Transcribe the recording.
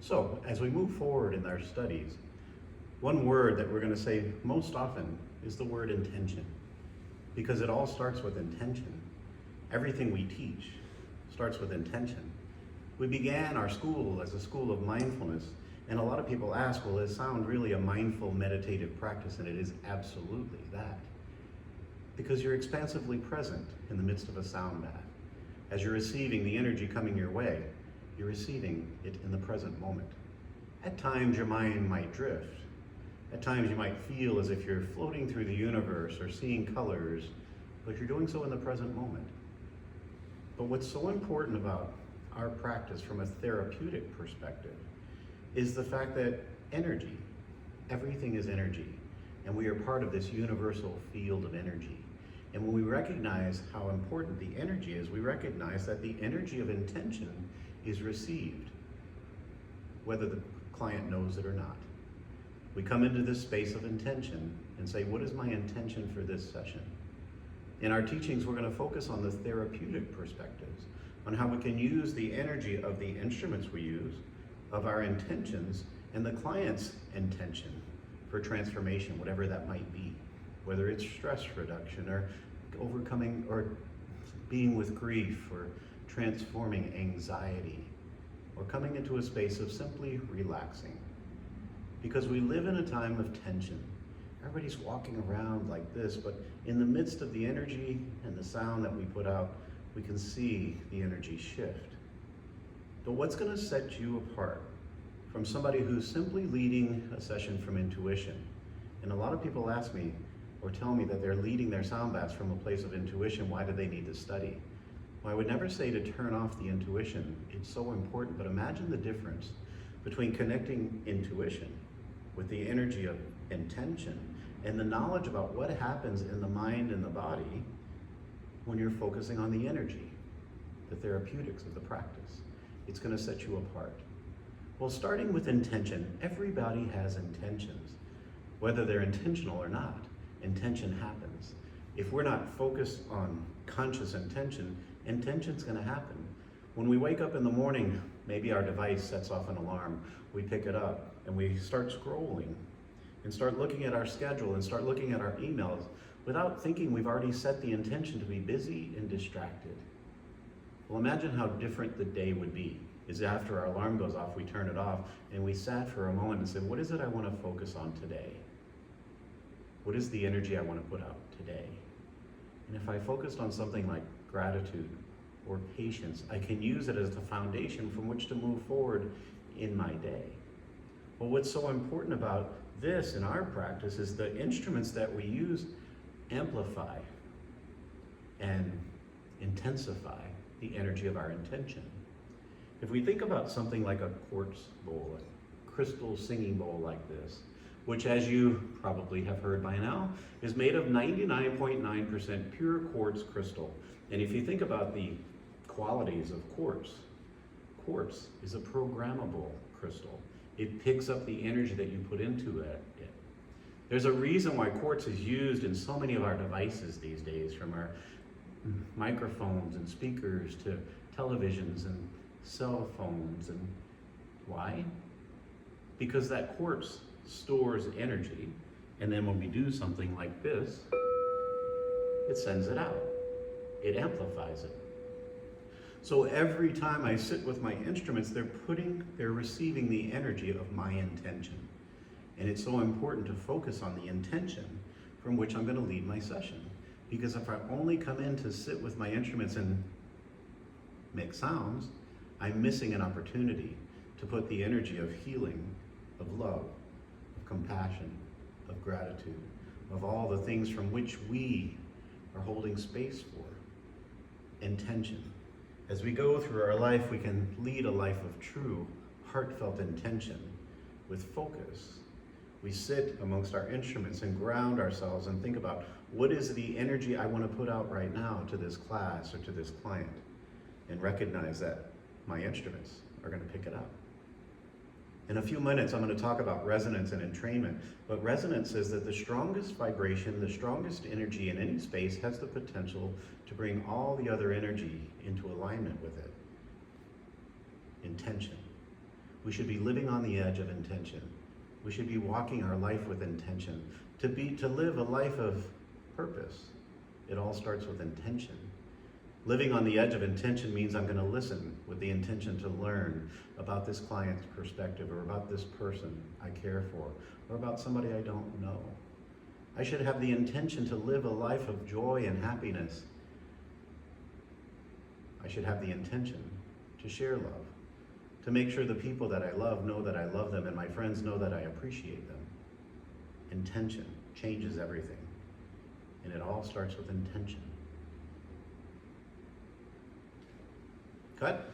So, as we move forward in our studies, one word that we're going to say most often is the word intention, because it all starts with intention. Everything we teach starts with intention. We began our school as a school of mindfulness, and a lot of people ask, well, is sound really a mindful meditative practice? And it is absolutely that, because you're expansively present in the midst of a sound bath. As you're receiving the energy coming your way, you're receiving it in the present moment. At times your mind might drift. At times you might feel as if you're floating through the universe or seeing colors, but you're doing so in the present moment. But what's so important about our practice from a therapeutic perspective is the fact that energy, everything is energy, and we are part of this universal field of energy. And when we recognize how important the energy is, we recognize that the energy of intention is received, whether the client knows it or not. We come into this space of intention and say, what is my intention for this session? In our teachings, we're going to focus on the therapeutic perspectives, on how we can use the energy of the instruments we use, of our intentions, and the client's intention for transformation, whatever that might be, whether it's stress reduction or overcoming or being with grief or transforming anxiety or coming into a space of simply relaxing. Because we live in a time of tension. Everybody's walking around like this, but in the midst of the energy and the sound that we put out, we can see the energy shift. But what's going to set you apart from somebody who's simply leading a session from intuition? And a lot of people ask me or tell me that they're leading their sound baths from a place of intuition. Why do they need to study? Well, I would never say to turn off the intuition. It's so important, but imagine the difference between connecting intuition with the energy of intention and the knowledge about what happens in the mind and the body when you're focusing on the energy, the therapeutics of the practice. It's going to set you apart. Well, starting with intention, everybody has intentions. Whether they're intentional or not, intention happens. If we're not focused on conscious intention, intention's going to happen. When we wake up in the morning, maybe our device sets off an alarm. We pick it up and we start scrolling and start looking at our schedule and start looking at our emails without thinking we've already set the intention to be busy and distracted. Well, imagine how different the day would be. Is after our alarm goes off, we turn it off and we sat for a moment and said, what is it I want to focus on today? What is the energy I want to put out today? And if I focused on something like gratitude or patience, I can use it as the foundation from which to move forward in my day. Well, what's so important about this in our practice is the instruments that we use amplify and intensify the energy of our intention. If we think about something like a quartz bowl, a crystal singing bowl like this, which, as you probably have heard by now, is made of 99.9% pure quartz crystal. And if you think about the qualities of quartz, quartz is a programmable crystal. It picks up the energy that you put into it. There's a reason why quartz is used in so many of our devices these days, from our microphones and speakers to televisions and cell phones. And why? Because that quartz stores energy, and then when we do something like this, it sends it out. It amplifies it. So every time I sit with my instruments, they're receiving the energy of my intention. And it's so important to focus on the intention from which I'm going to lead my session. Because if I only come in to sit with my instruments and make sounds, I'm missing an opportunity to put the energy of healing, of love, of compassion, of gratitude, of all the things from which we are holding space for. Intention. As we go through our life, we can lead a life of true, heartfelt intention with focus. We sit amongst our instruments and ground ourselves and think about, what is the energy I want to put out right now to this class or to this client? And recognize that my instruments are going to pick it up. In a few minutes, I'm going to talk about resonance and entrainment, but resonance is that the strongest vibration, the strongest energy in any space has the potential to bring all the other energy into alignment with it. Intention. We should be living on the edge of intention. We should be walking our life with intention. To live a life of purpose, it all starts with intention. Living on the edge of intention means I'm going to listen with the intention to learn about this client's perspective, or about this person I care for, or about somebody I don't know. I should have the intention to live a life of joy and happiness. I should have the intention to share love, to make sure the people that I love know that I love them, and my friends know that I appreciate them. Intention changes everything, and it all starts with intention. Cut.